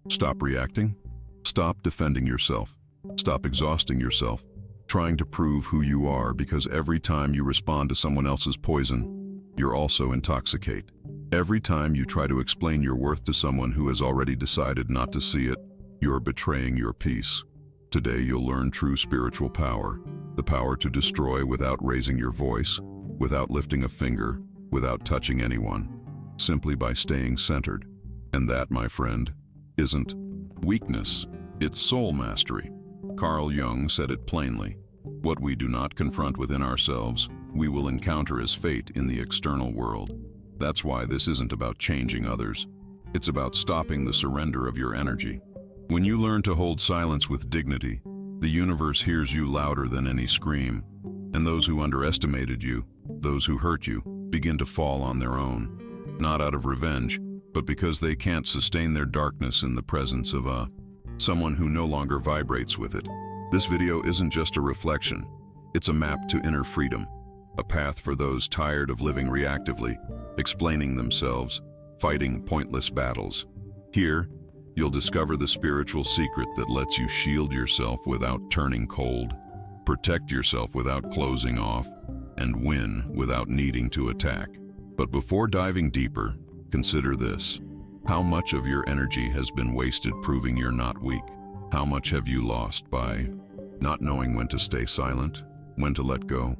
Stop reacting. Stop defending yourself. Stop exhausting yourself, trying to prove who you are, because every time you respond to someone else's poison, you're also intoxicate. Every time you try to explain your worth to someone who has already decided not to see it, you're betraying your peace. Today you'll learn true spiritual power, the power to destroy without raising your voice, without lifting a finger, without touching anyone, simply by staying centered. And that, my friend, isn't weakness, it's soul mastery. Carl Jung said it plainly. What we do not confront within ourselves, we will encounter as fate in the external world. That's why this isn't about changing others. It's about stopping the surrender of your energy. When you learn to hold silence with dignity, the universe hears you louder than any scream, and those who underestimated you, those who hurt you, begin to fall on their own, not out of revenge, but because they can't sustain their darkness in the presence of someone who no longer vibrates with it. This video isn't just a reflection, it's a map to inner freedom, a path for those tired of living reactively, explaining themselves, fighting pointless battles. Here, you'll discover the spiritual secret that lets you shield yourself without turning cold, protect yourself without closing off, and win without needing to attack. But before diving deeper, consider this. How much of your energy has been wasted proving you're not weak? How much have you lost by not knowing when to stay silent, when to let go,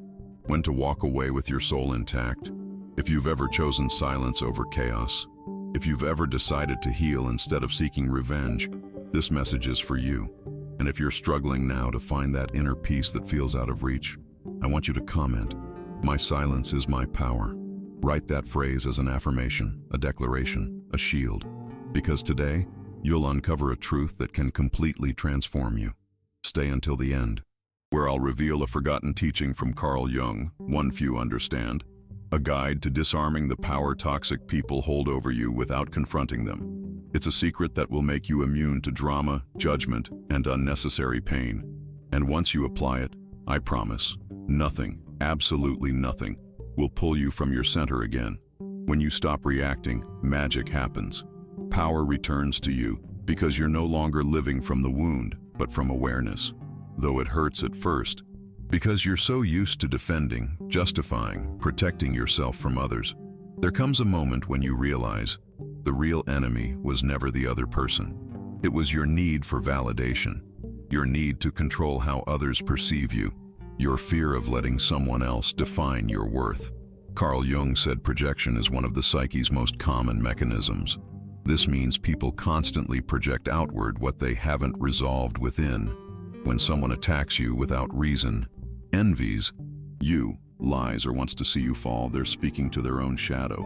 when to walk away with your soul intact? If you've ever chosen silence over chaos, if you've ever decided to heal instead of seeking revenge, this message is for you. And if you're struggling now to find that inner peace that feels out of reach, I want you to comment, "My silence is my power." Write that phrase as an affirmation, a declaration, a shield, because today you'll uncover a truth that can completely transform you. Stay until the end, where I'll reveal a forgotten teaching from Carl Jung, one few understand, a guide to disarming the power toxic people hold over you without confronting them. It's a secret that will make you immune to drama, judgment, and unnecessary pain. And once you apply it, I promise, nothing, absolutely nothing, will pull you from your center again. When you stop reacting, magic happens. Power returns to you because you're no longer living from the wound, but from awareness. Though it hurts at first, because you're so used to defending, justifying, protecting yourself from others, there comes a moment when you realize the real enemy was never the other person. It was your need for validation, your need to control how others perceive you, your fear of letting someone else define your worth. Carl Jung said projection is one of the psyche's most common mechanisms. This means people constantly project outward what they haven't resolved within. When someone attacks you without reason, envies you, lies, or wants to see you fall, they're speaking to their own shadow.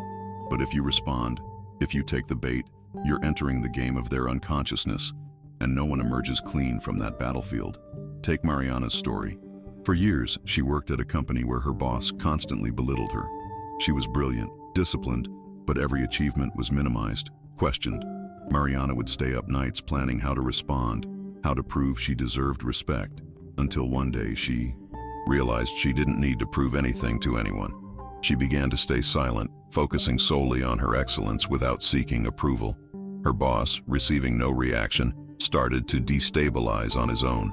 But if you respond, if you take the bait, you're entering the game of their unconsciousness, and no one emerges clean from that battlefield. Take Mariana's story. For years, she worked at a company where her boss constantly belittled her. She was brilliant, disciplined, but every achievement was minimized, questioned. Mariana would stay up nights planning how to respond, how to prove she deserved respect, until one day she realized she didn't need to prove anything to anyone. She began to stay silent, focusing solely on her excellence without seeking approval. Her boss, receiving no reaction, started to destabilize on his own.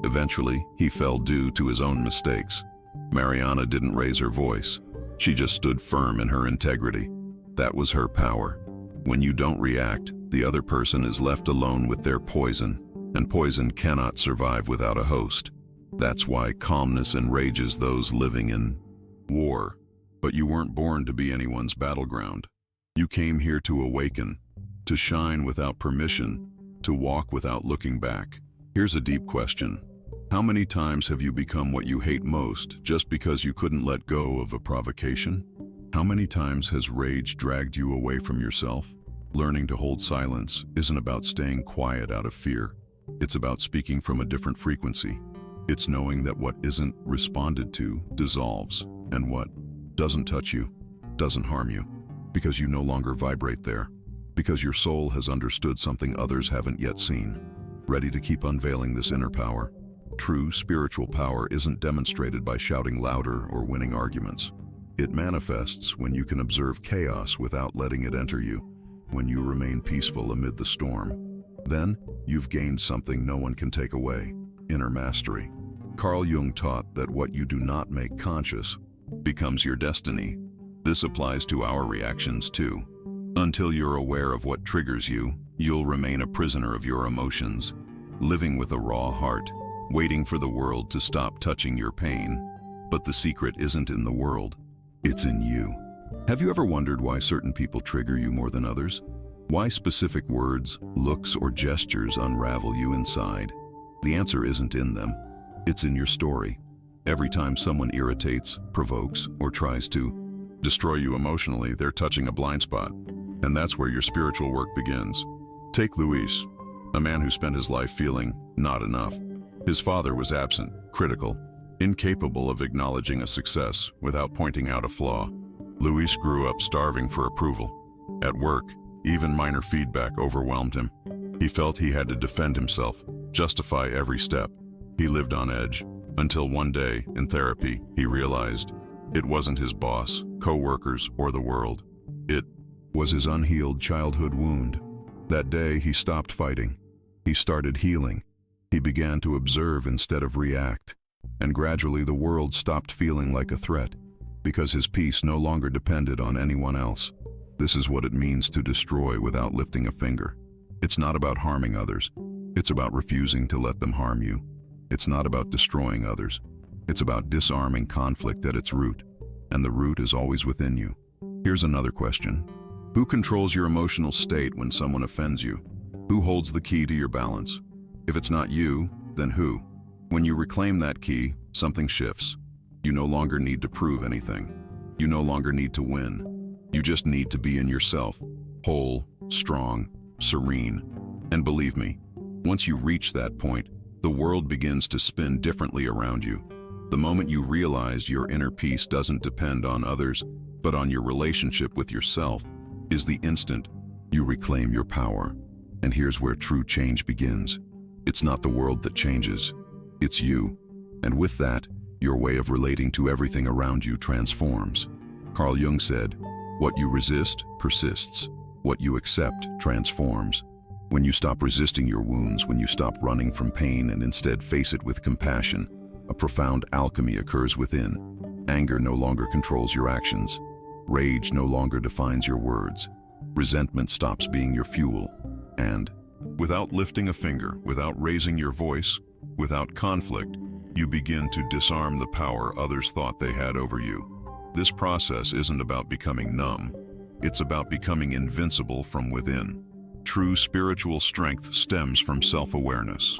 Eventually, he fell due to his own mistakes. Mariana didn't raise her voice. She just stood firm in her integrity. That was her power. When you don't react, the other person is left alone with their poison, and poison cannot survive without a host. That's why calmness enrages those living in war. But you weren't born to be anyone's battleground. You came here to awaken, to shine without permission, to walk without looking back. Here's a deep question. How many times have you become what you hate most just because you couldn't let go of a provocation? How many times has rage dragged you away from yourself? Learning to hold silence isn't about staying quiet out of fear. It's about speaking from a different frequency. It's knowing that what isn't responded to dissolves, and what doesn't touch you doesn't harm you, because you no longer vibrate there, because your soul has understood something others haven't yet seen. Ready to keep unveiling this inner power? True spiritual power isn't demonstrated by shouting louder or winning arguments. It manifests when you can observe chaos without letting it enter you, when you remain peaceful amid the storm, Then, you've gained something no one can take away: inner mastery. Carl Jung taught that what you do not make conscious becomes your destiny. This applies to our reactions too. Until you're aware of what triggers you, you'll remain a prisoner of your emotions, living with a raw heart, waiting for the world to stop touching your pain. But the secret isn't in the world, it's in you. Have you ever wondered why certain people trigger you more than others? Why specific words, looks, or gestures unravel you inside? The answer isn't in them, it's in your story. Every time someone irritates, provokes, or tries to destroy you emotionally, they're touching a blind spot. And that's where your spiritual work begins. Take Luis, a man who spent his life feeling not enough. His father was absent, critical, incapable of acknowledging a success without pointing out a flaw. Luis grew up starving for approval. At work, even minor feedback overwhelmed him. He felt he had to defend himself, justify every step. He lived on edge, until one day, in therapy, he realized it wasn't his boss, co-workers, or the world. It was his unhealed childhood wound. That day, he stopped fighting. He started healing. He began to observe instead of react. And gradually, the world stopped feeling like a threat, because his peace no longer depended on anyone else. This is what it means to destroy without lifting a finger. It's not about harming others. It's about refusing to let them harm you. It's not about destroying others. It's about disarming conflict at its root. And the root is always within you. Here's another question. Who controls your emotional state when someone offends you? Who holds the key to your balance? If it's not you, then who? When you reclaim that key, something shifts. You no longer need to prove anything. You no longer need to win. You just need to be in yourself, whole, strong, serene. And believe me, once you reach that point, the world begins to spin differently around you. The moment you realize your inner peace doesn't depend on others, but on your relationship with yourself, is the instant you reclaim your power. And here's where true change begins. It's not the world that changes, it's you. And with that, your way of relating to everything around you transforms. Carl Jung said, "What you resist persists. What you accept transforms." When you stop resisting your wounds, when you stop running from pain and instead face it with compassion, a profound alchemy occurs within. Anger no longer controls your actions. Rage no longer defines your words. Resentment stops being your fuel. And, without lifting a finger, without raising your voice, without conflict, you begin to disarm the power others thought they had over you. This process isn't about becoming numb. It's about becoming invincible from within. True spiritual strength stems from self-awareness,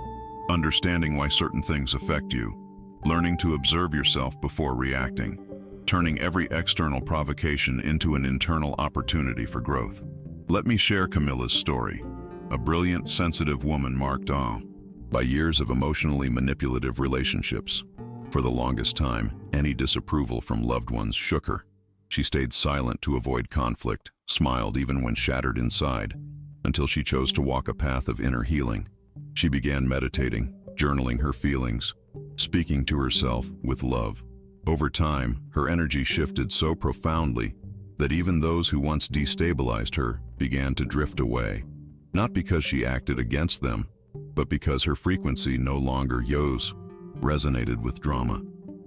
understanding why certain things affect you, learning to observe yourself before reacting, turning every external provocation into an internal opportunity for growth. Let me share Camilla's story, a brilliant, sensitive woman marked by years of emotionally manipulative relationships. For the longest time, any disapproval from loved ones shook her. She stayed silent to avoid conflict, smiled even when shattered inside, until she chose to walk a path of inner healing. She began meditating, journaling her feelings, speaking to herself with love. Over time, her energy shifted so profoundly that even those who once destabilized her began to drift away. Not because she acted against them, but because her frequency no longer resonated with drama.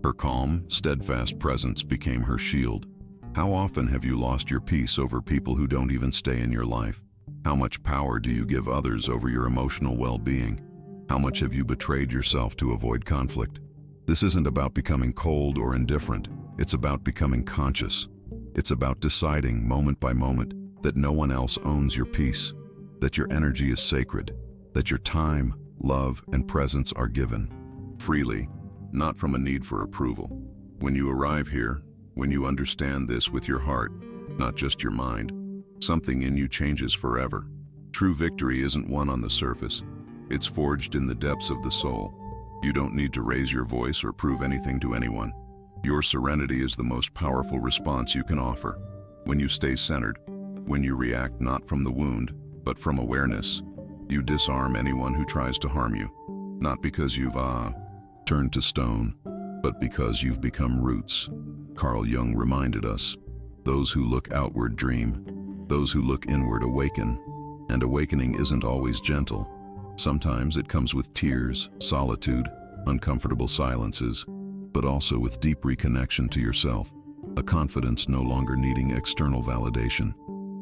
Her calm, steadfast presence became her shield. How often have you lost your peace over people who don't even stay in your life? How much power do you give others over your emotional well-being? How much have you betrayed yourself to avoid conflict? This isn't about becoming cold or indifferent. It's about becoming conscious. It's about deciding moment by moment that no one else owns your peace, that your energy is sacred, that your time, love, and presence are given freely, not from a need for approval. When you arrive here, when you understand this with your heart, not just your mind, something in you changes forever. True victory isn't won on the surface. It's forged in the depths of the soul. You don't need to raise your voice or prove anything to anyone. Your serenity is the most powerful response you can offer. When you stay centered, when you react not from the wound, but from awareness, you disarm anyone who tries to harm you. Not because you've turned to stone, but because you've become roots. Carl Jung reminded us, those who look outward dream, those who look inward awaken. And awakening isn't always gentle. Sometimes it comes with tears, solitude, uncomfortable silences, but also with deep reconnection to yourself, a confidence no longer needing external validation,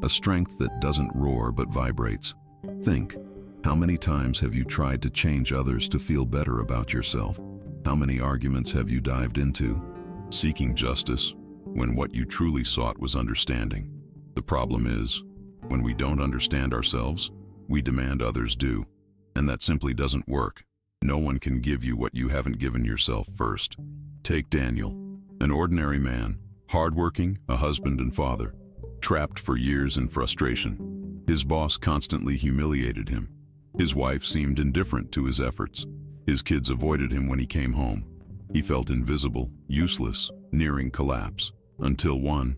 a strength that doesn't roar but vibrates. Think, how many times have you tried to change others to feel better about yourself? How many arguments have you dived into, seeking justice, when what you truly sought was understanding? The problem is, when we don't understand ourselves, we demand others do, and that simply doesn't work. No one can give you what you haven't given yourself first. Take Daniel, an ordinary man, hardworking, a husband and father, trapped for years in frustration. His boss constantly humiliated him. His wife seemed indifferent to his efforts. His kids avoided him when he came home. He felt invisible, useless, nearing collapse, until one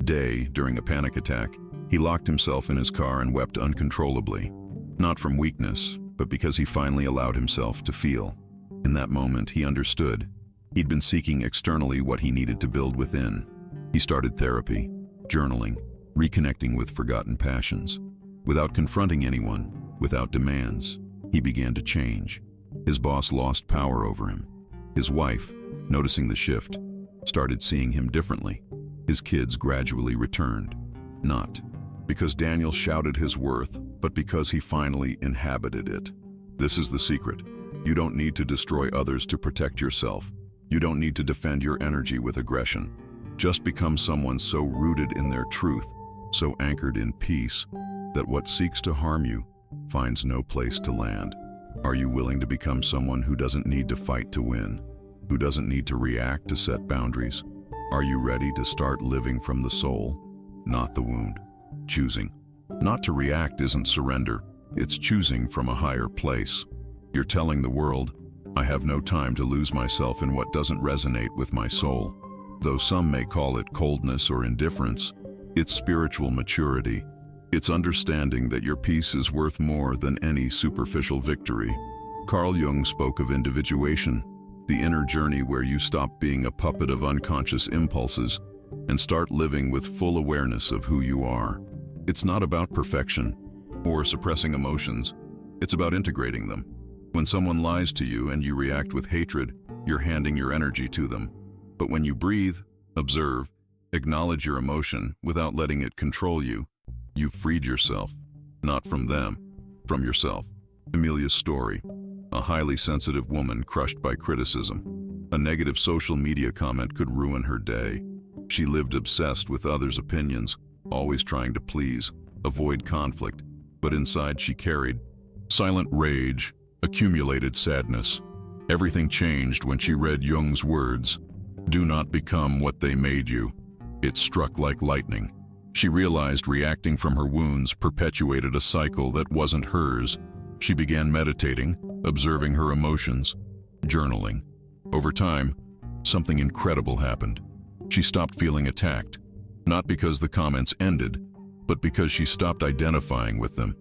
day, during a panic attack, he locked himself in his car and wept uncontrollably, not from weakness, but because he finally allowed himself to feel. In that moment, he understood. He'd been seeking externally what he needed to build within. He started therapy, journaling, reconnecting with forgotten passions. Without confronting anyone, without demands, he began to change. His boss lost power over him. His wife, noticing the shift, started seeing him differently. His kids gradually returned, not because Daniel shouted his worth, but because he finally inhabited it. This is the secret. You don't need to destroy others to protect yourself. You don't need to defend your energy with aggression. Just become someone so rooted in their truth, so anchored in peace, that what seeks to harm you finds no place to land. Are you willing to become someone who doesn't need to fight to win, who doesn't need to react to set boundaries? Are you ready to start living from the soul, not the wound? Choosing not to react isn't surrender, it's choosing from a higher place. You're telling the world, I have no time to lose myself in what doesn't resonate with my soul. Though some may call it coldness or indifference, it's spiritual maturity. It's understanding that your peace is worth more than any superficial victory. Carl Jung spoke of individuation, the inner journey where you stop being a puppet of unconscious impulses and start living with full awareness of who you are. It's not about perfection or suppressing emotions. It's about integrating them. When someone lies to you and you react with hatred, you're handing your energy to them. But when you breathe, observe, acknowledge your emotion without letting it control you, you've freed yourself, not from them, from yourself. Amelia's story, a highly sensitive woman crushed by criticism. A negative social media comment could ruin her day. She lived obsessed with others' opinions, always trying to please, avoid conflict, but inside she carried silent rage, accumulated sadness. Everything changed when she read Jung's words, "Do not become what they made you." It struck like lightning. She realized reacting from her wounds perpetuated a cycle that wasn't hers. She began meditating, observing her emotions, journaling. Over time, something incredible happened. She stopped feeling attacked, not because the comments ended, but because she stopped identifying with them.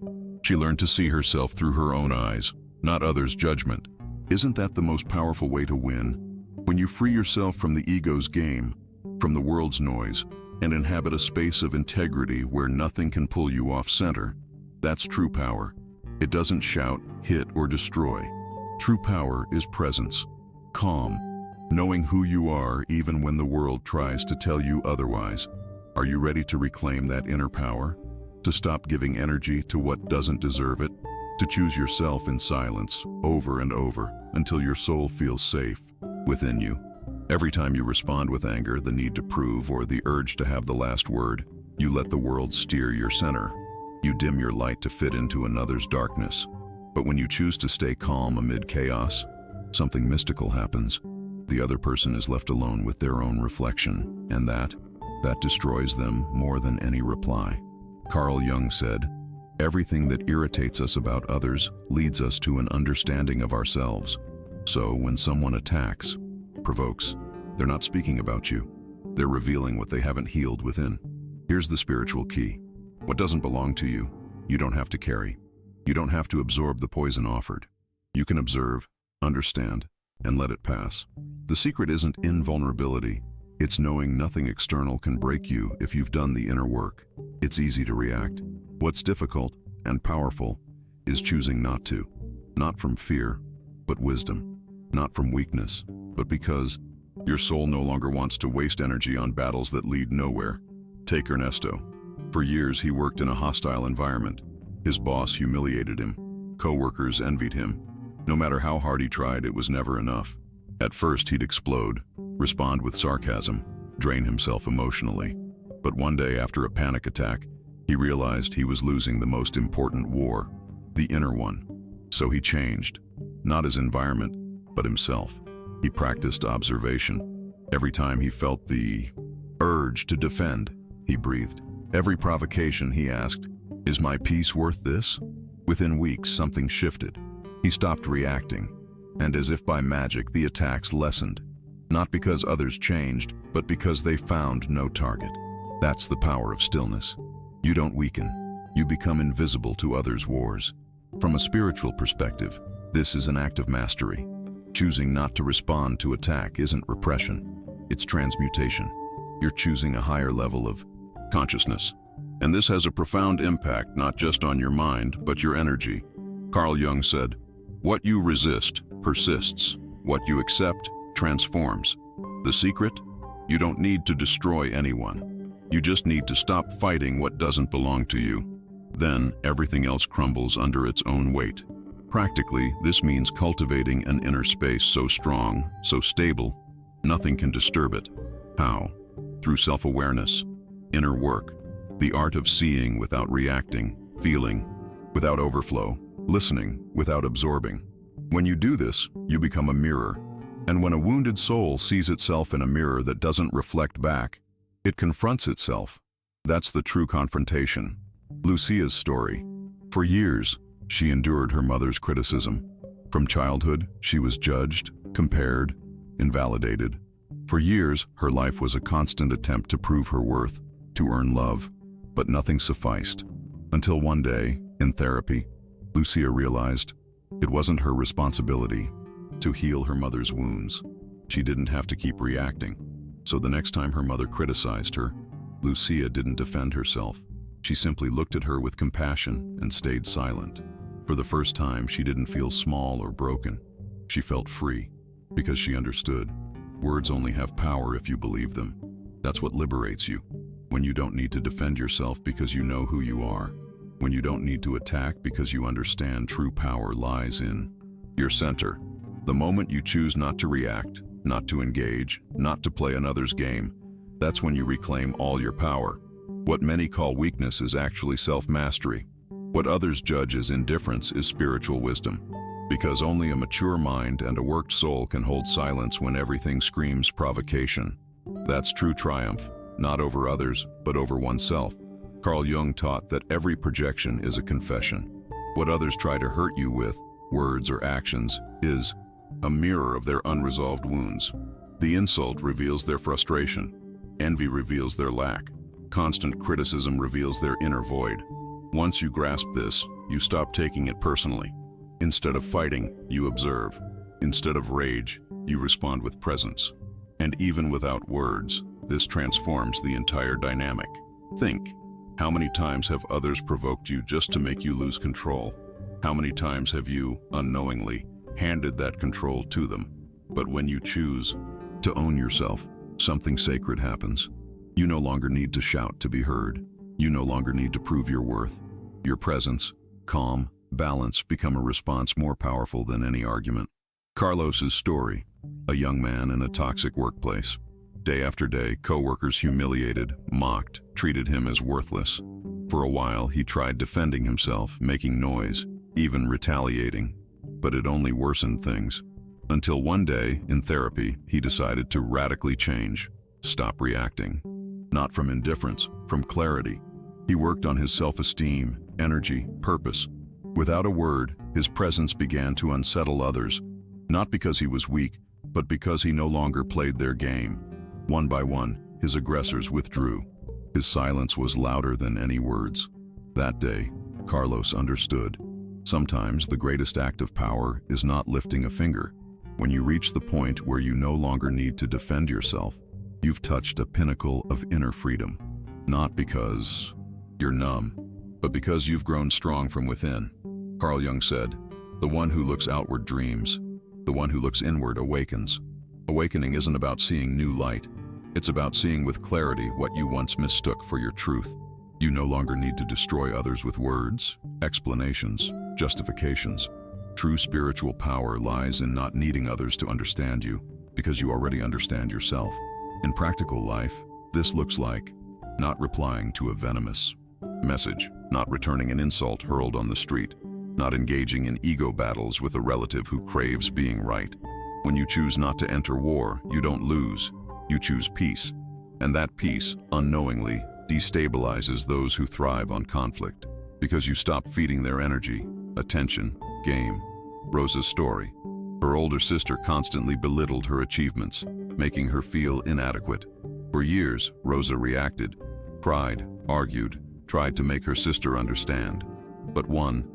She learned to see herself through her own eyes, not others' judgment. Isn't that the most powerful way to win? When you free yourself from the ego's game, from the world's noise, and inhabit a space of integrity where nothing can pull you off center, that's true power. It doesn't shout, hit, or destroy. True power is presence, calm, knowing who you are even when the world tries to tell you otherwise. Are you ready to reclaim that inner power? To stop giving energy to what doesn't deserve it? To choose yourself in silence, over and over, until your soul feels safe within you. Every time you respond with anger, the need to prove, or the urge to have the last word, you let the world steer your center. You dim your light to fit into another's darkness. But when you choose to stay calm amid chaos, something mystical happens. The other person is left alone with their own reflection, and that destroys them more than any reply. Carl Jung said, "Everything that irritates us about others leads us to an understanding of ourselves." So when someone attacks, provokes, they're not speaking about you. They're revealing what they haven't healed within. Here's the spiritual key. What doesn't belong to you, you don't have to carry. You don't have to absorb the poison offered. You can observe, understand, and let it pass. The secret isn't invulnerability. It's knowing nothing external can break you if you've done the inner work. It's easy to react. What's difficult? and powerful is choosing not to. Not from fear, but wisdom. Not from weakness, but because your soul no longer wants to waste energy on battles that lead nowhere. Take Ernesto. For years, he worked in a hostile environment. His boss humiliated him. Co-workers envied him. No matter how hard he tried, it was never enough. At first, he'd explode, respond with sarcasm, drain himself emotionally. But one day, after a panic attack, he realized he was losing the most important war, the inner one. So he changed, not his environment, but himself. He practiced observation. Every time he felt the urge to defend, he breathed. Every provocation, he asked, "Is my peace worth this?" Within weeks, something shifted. He stopped reacting, and as if by magic, the attacks lessened. Not because others changed, but because they found no target. That's the power of stillness. You don't weaken. You become invisible to others' wars. From a spiritual perspective, this is an act of mastery. Choosing not to respond to attack isn't repression. It's transmutation. You're choosing a higher level of consciousness. And this has a profound impact not just on your mind, but your energy. Carl Jung said, "What you resist persists. What you accept transforms." The secret? You don't need to destroy anyone. You just need to stop fighting what doesn't belong to you. Then everything else crumbles under its own weight. Practically, this means cultivating an inner space so strong, so stable, nothing can disturb it. How? Through self-awareness, inner work, the art of seeing without reacting, feeling without overflow, listening without absorbing. When you do this, you become a mirror. And when a wounded soul sees itself in a mirror that doesn't reflect back, it confronts itself. That's the true confrontation. Lucia's story. For years, she endured her mother's criticism. From childhood, she was judged, compared, invalidated. For years, her life was a constant attempt to prove her worth, to earn love, but nothing sufficed. Until one day, in therapy, Lucia realized it wasn't her responsibility to heal her mother's wounds. She didn't have to keep reacting. So the next time her mother criticized her, Lucia didn't defend herself. She simply looked at her with compassion and stayed silent. For the first time, she didn't feel small or broken. She felt free, because she understood. Words only have power if you believe them. That's what liberates you. When you don't need to defend yourself because you know who you are. When you don't need to attack because you understand true power lies in your center. The moment you choose not to react, not to engage, not to play another's game, that's when you reclaim all your power. What many call weakness is actually self-mastery. What others judge as indifference is spiritual wisdom. Because only a mature mind and a worked soul can hold silence when everything screams provocation. That's true triumph, not over others, but over oneself. Carl Jung taught that every projection is a confession. What others try to hurt you with, words or actions, is a mirror of their unresolved wounds. The insult reveals their frustration. Envy reveals their lack. Constant criticism reveals their inner void. Once you grasp this, you stop taking it personally. Instead of fighting, you observe. Instead of rage, you respond with presence. And even without words, this transforms the entire dynamic. Think, how many times have others provoked you just to make you lose control? How many times have you, unknowingly, handed that control to them? But when you choose to own yourself, something sacred happens. You no longer need to shout to be heard. You no longer need to prove your worth. Your presence, calm, balance become a response more powerful than any argument. Carlos's story, a young man in a toxic workplace. Day after day, co-workers humiliated, mocked, treated him as worthless. For a while, he tried defending himself, making noise, even retaliating. But it only worsened things. Until one day, in therapy, he decided to radically change, stop reacting. Not from indifference, from clarity. He worked on his self-esteem, energy, purpose. Without a word, his presence began to unsettle others, not because he was weak, but because he no longer played their game. One by one, his aggressors withdrew. His silence was louder than any words. That day, Carlos understood. Sometimes the greatest act of power is not lifting a finger. When you reach the point where you no longer need to defend yourself, you've touched a pinnacle of inner freedom. Not because you're numb, but because you've grown strong from within. Carl Jung said, "The one who looks outward dreams. The one who looks inward awakens." Awakening isn't about seeing new light. It's about seeing with clarity what you once mistook for your truth. You no longer need to destroy others with words, explanations, justifications. True spiritual power lies in not needing others to understand you, because you already understand yourself. In practical life, this looks like not replying to a venomous message, not returning an insult hurled on the street, not engaging in ego battles with a relative who craves being right. When you choose not to enter war, you don't lose, you choose peace. And that peace, unknowingly, destabilizes those who thrive on conflict, because you stop feeding their energy, attention, game. Rosa's story. Her older sister constantly belittled her achievements, making her feel inadequate. For years, Rosa reacted, cried, argued, tried to make her sister understand. But one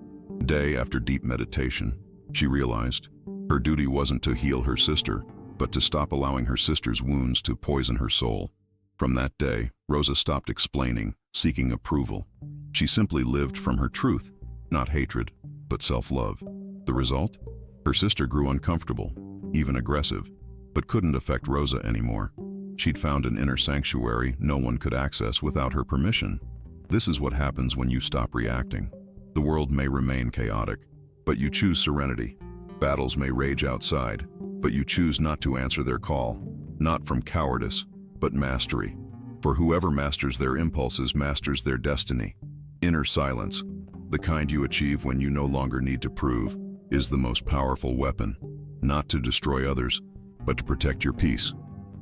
day, after deep meditation, she realized her duty wasn't to heal her sister, but to stop allowing her sister's wounds to poison her soul. From that day, Rosa stopped explaining, seeking approval. She simply lived from her truth, not hatred, but self-love. The result? Her sister grew uncomfortable, even aggressive, but couldn't affect Rosa anymore. She'd found an inner sanctuary no one could access without her permission. This is what happens when you stop reacting. The world may remain chaotic, but you choose serenity. Battles may rage outside, but you choose not to answer their call, not from cowardice, but mastery. For whoever masters their impulses masters their destiny. Inner silence, the kind you achieve when you no longer need to prove, is the most powerful weapon, not to destroy others, but to protect your peace.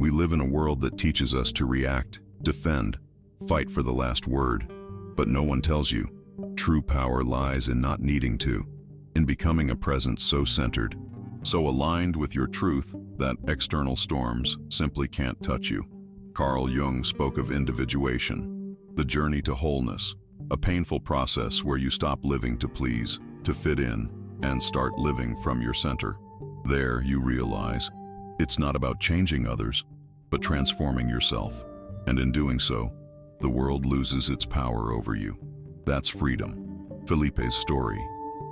We live in a world that teaches us to react, defend, fight for the last word, but no one tells you. True power lies in not needing to, in becoming a presence so centered, so aligned with your truth that external storms simply can't touch you. Carl Jung spoke of individuation, the journey to wholeness, a painful process where you stop living to please, to fit in, and start living from your center. There you realize it's not about changing others, but transforming yourself. And in doing so, the world loses its power over you. That's freedom. Felipe's story.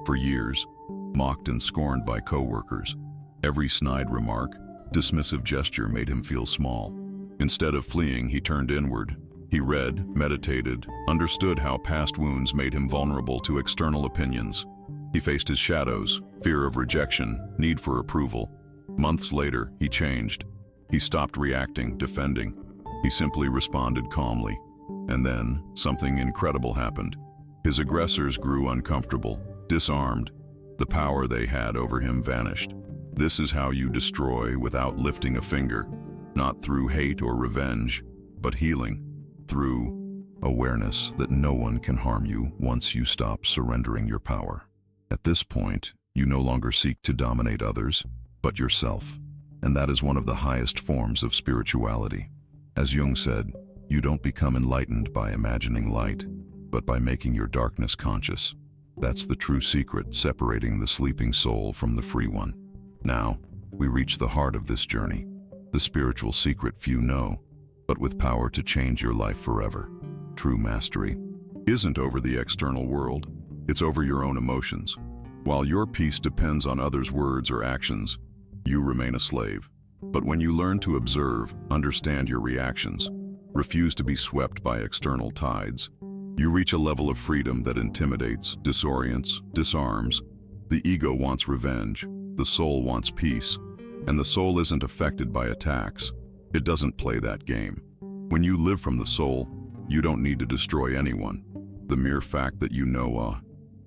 For years, mocked and scorned by co-workers. Every snide remark, dismissive gesture made him feel small. Instead of fleeing, he turned inward. He read, meditated, understood how past wounds made him vulnerable to external opinions. He faced his shadows, fear of rejection, need for approval. Months later, he changed. He stopped reacting, defending. He simply responded calmly. And then, something incredible happened. His aggressors grew uncomfortable, disarmed. The power they had over him vanished. This is how you destroy without lifting a finger, not through hate or revenge, but healing, through awareness that no one can harm you once you stop surrendering your power. At this point, you no longer seek to dominate others, but yourself. And that is one of the highest forms of spirituality. As Jung said, you don't become enlightened by imagining light, but by making your darkness conscious. That's the true secret separating the sleeping soul from the free one. Now, we reach the heart of this journey, the spiritual secret few know, but with power to change your life forever. True mastery isn't over the external world, it's over your own emotions. While your peace depends on others' words or actions, you remain a slave. But when you learn to observe, understand your reactions, refuse to be swept by external tides, you reach a level of freedom that intimidates, disorients, disarms. The ego wants revenge, the soul wants peace, and the soul isn't affected by attacks. It doesn't play that game. When you live from the soul, you don't need to destroy anyone. The mere fact that you no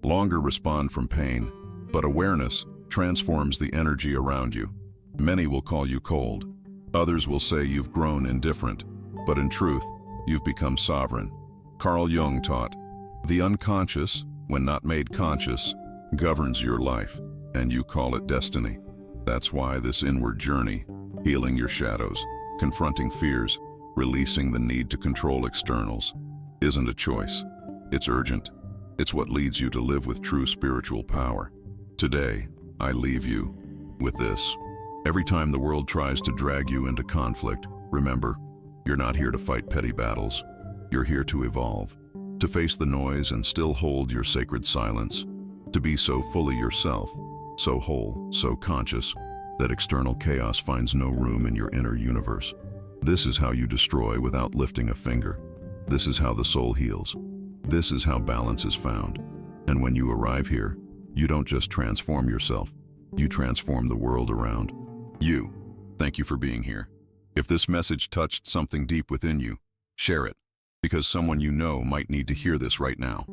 longer respond from pain, but awareness transforms the energy around you. Many will call you cold. Others will say you've grown indifferent, but in truth, you've become sovereign. Carl Jung taught, the unconscious, when not made conscious, governs your life, and you call it destiny. That's why this inward journey, healing your shadows, confronting fears, releasing the need to control externals, isn't a choice. It's urgent. It's what leads you to live with true spiritual power. Today, I leave you with this. Every time the world tries to drag you into conflict, remember, you're not here to fight petty battles. You're here to evolve. To face the noise and still hold your sacred silence. To be so fully yourself, so whole, so conscious, that external chaos finds no room in your inner universe. This is how you destroy without lifting a finger. This is how the soul heals. This is how balance is found. And when you arrive here, you don't just transform yourself, you transform the world around you. Thank you for being here. If this message touched something deep within you, share it, because someone you know might need to hear this right now.